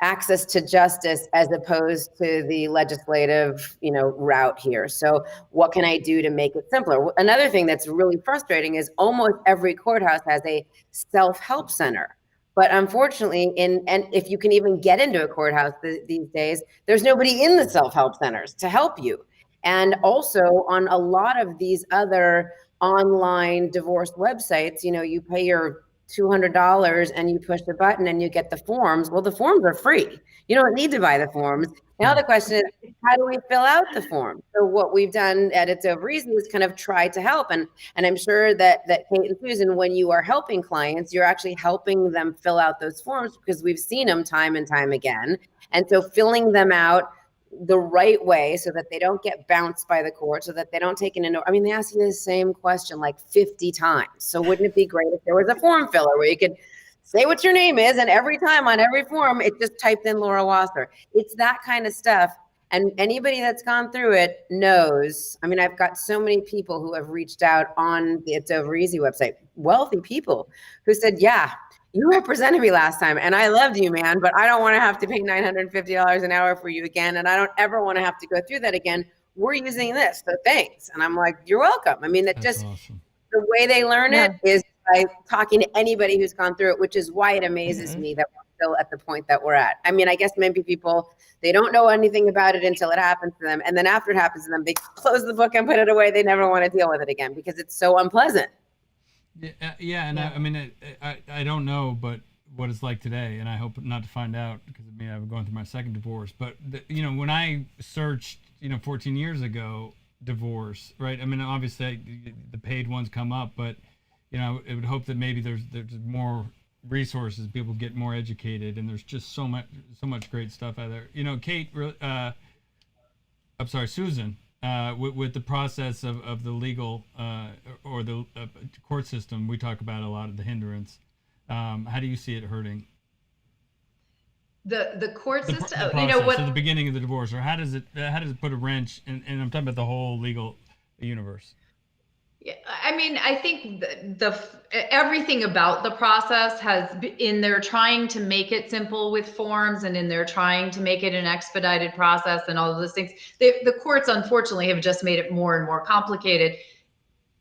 access to justice as opposed to the legislative, route here. So what can I do to make it simpler? Another thing that's really frustrating is almost every courthouse has a self-help center. But unfortunately, and if you can even get into a courthouse these days, there's nobody in the self-help centers to help you. And also on a lot of these other online divorce websites, you pay your $200 and you push the button and you get the forms. Well, the forms are free. You don't need to buy the forms. Now the question is, how do we fill out the form? So what we've done at It's Over Easy is kind of try to help. And I'm sure that Kate and Susan, when you are helping clients, you're actually helping them fill out those forms because we've seen them time and time again. And so filling them out the right way so that they don't get bounced by the court, so that they don't take it into, they ask you the same question like 50 times. So wouldn't it be great if there was a form filler where you could say what your name is, and every time on every form, it just typed in Laura Wasser. It's that kind of stuff. And anybody that's gone through it knows. I've got so many people who have reached out on the It's Over Easy website, wealthy people who said, yeah, you represented me last time and I loved you, man, but I don't want to have to pay $950 an hour for you again. And I don't ever want to have to go through that again. We're using this, so thanks. And I'm like, you're welcome. That's just awesome. The way they learn it is by talking to anybody who's gone through it, which is why it amazes me that we're still at the point that we're at. I guess maybe people, they don't know anything about it until it happens to them. And then after it happens to them, they close the book and put it away. They never want to deal with it again because it's so unpleasant. And I don't know, but what it's like today, and I hope not to find out because I'm going through my second divorce. But when I searched, 14 years ago, divorce, right? Obviously the paid ones come up, but it would hope that maybe there's more resources, people get more educated, and there's just so much great stuff out there. Kate, Susan. With the process of the legal or the court system, we talk about a lot of the hindrance. How do you see it hurting? The court system, the process, so the beginning of the divorce, or how does it put a wrench? And I'm talking about the whole legal universe. Yeah, I think the everything about the process has in there trying to make it simple with forms, and in there trying to make it an expedited process and all of those things. The courts, unfortunately, have just made it more and more complicated,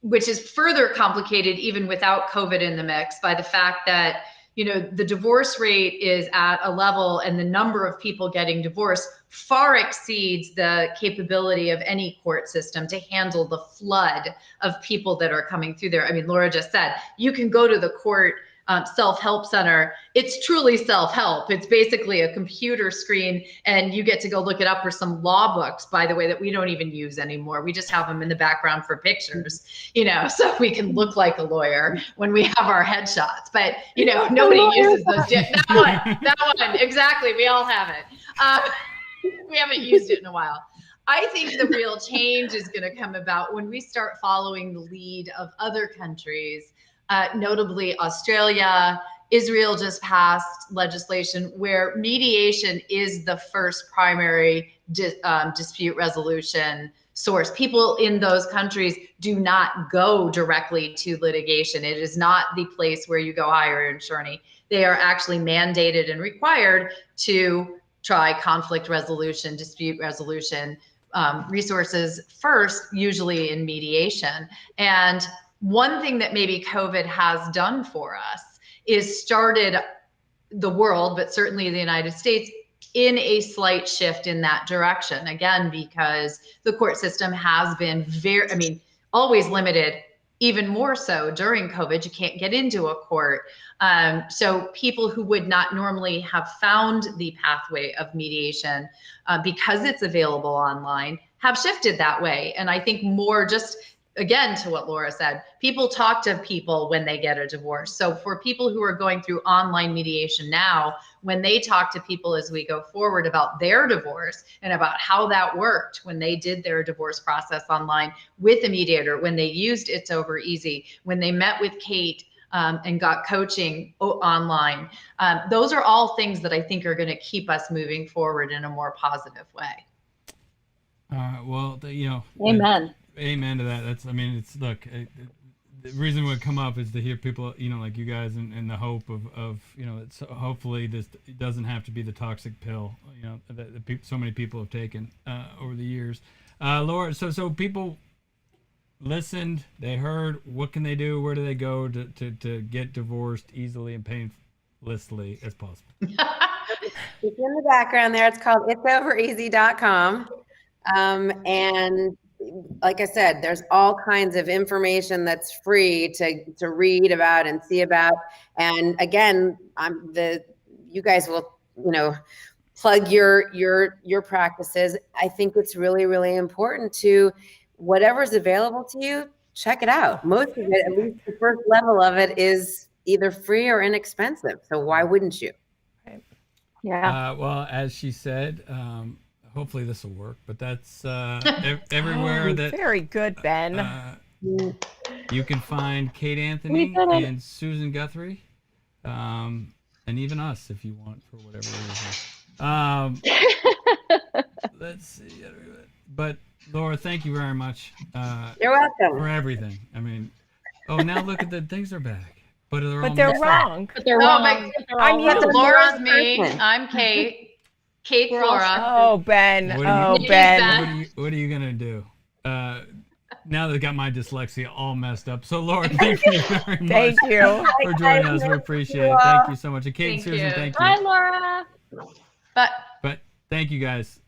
which is further complicated even without COVID in the mix by the fact that, the divorce rate is at a level, and the number of people getting divorced far exceeds the capability of any court system to handle the flood of people that are coming through there. Laura just said, you can go to the court self-help center. It's truly self-help. It's basically a computer screen, and you get to go look it up, or some law books, by the way, that we don't even use anymore. We just have them in the background for pictures, so we can look like a lawyer when we have our headshots. But, nobody uses those. That one, exactly. We all have it. We haven't used it in a while. I think the real change is going to come about when we start following the lead of other countries. Notably Australia. Israel just passed legislation where mediation is the first primary dispute resolution source. People in those countries do not go directly to litigation. It is not the place where you go hire an attorney. They are actually mandated and required to try conflict resolution, dispute resolution resources first, usually in mediation. And one thing that maybe COVID has done for us is started the world, but certainly the United States, in a slight shift in that direction. Again, because the court system has been always limited, even more so during COVID. You can't get into a court. So people who would not normally have found the pathway of mediation because it's available online have shifted that way. And I think more just, again, to what Laura said, people talk to people when they get a divorce. So for people who are going through online mediation now, when they talk to people as we go forward about their divorce and about how that worked when they did their divorce process online with a mediator, when they used It's Over Easy, when they met with Kate and got coaching online, those are all things that I think are going to keep us moving forward in a more positive way. Well, Amen. Amen to that. That's, I mean, it's, look, the reason it would come up is to hear people, like you guys, and the hope of it's, hopefully this it doesn't have to be the toxic pill, that so many people have taken over the years. Laura, so people listened, they heard, what can they do? Where do they go to get divorced easily and painlessly as possible? It's in the background there. It's called itsovereasy.com. And like I said, there's all kinds of information that's free to read about and see about. And again, you guys will, plug your practices. I think it's really, really important to, whatever's available to you, check it out. Most of it, at least the first level of it, is either free or inexpensive. So why wouldn't you? Yeah. Well, as she said, hopefully this will work, but that's everywhere that Very good, Ben. you can find Kate Anthony and Susan Guthrie, and even us if you want, for whatever reason. Let's see. But Laura, thank you very much. You're welcome. For everything. I mean, now look at the things are back, but They're wrong. But they're Oh, wrong. but I'm you. Laura's me. person. I'm Kate. Kate We're all Flora. Oh, Ben. What Oh, do you- Ben. What are you gonna do? Now they've got my dyslexia all messed up. So Laura, thank you very much Thank you. for joining us. We appreciate it. Thank you so much. And Kate and Thank Susan, you. thank Bye, you. Laura. But But thank you guys.